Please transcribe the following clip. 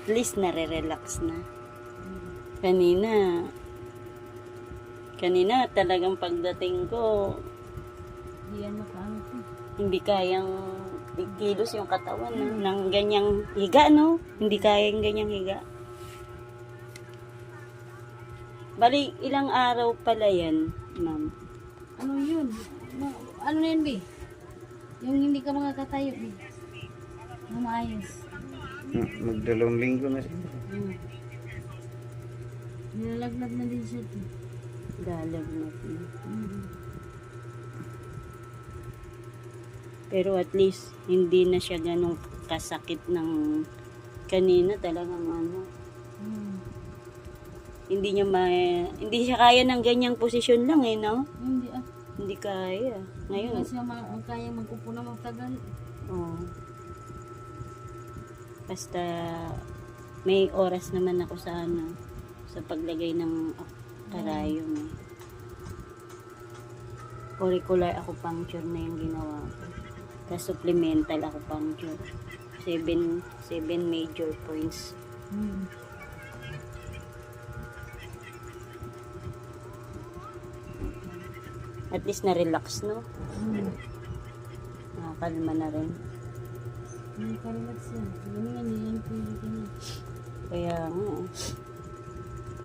least nare-relax na. Kanina talagang pagdating ko, hindi kayang ikilos yung katawan ng ganyang higa, no? Hindi kayang ganyang higa. Bali, ilang araw pala yan, ma'am? Ano yun? Ano na yun, Bi? Yung hindi ka makakatayo, Bi. Na maayos. Magdalawang linggo na siya. Nilalaglag na din siya, to. Lalagnat na. Pero at least, hindi na siya ganong kasakit ng kanina talagang ano. Hindi siya kaya ng ganyang posisyon lang eh, no? Hindi Hindi kaya. Ngayon. Ngayon, Kasi kaya mag-upo na magtagal. oh. Basta may oras naman ako sa ano, sa paglagay ng karayom eh. Auricular acupuncture na yung ginawa ko. Tapos supplemental acupuncture. 7 major points. At least na-relax, no? Nakakalma na rin. Hindi ka relax yan. Ganyan yan, pwede ka na. Kaya nga,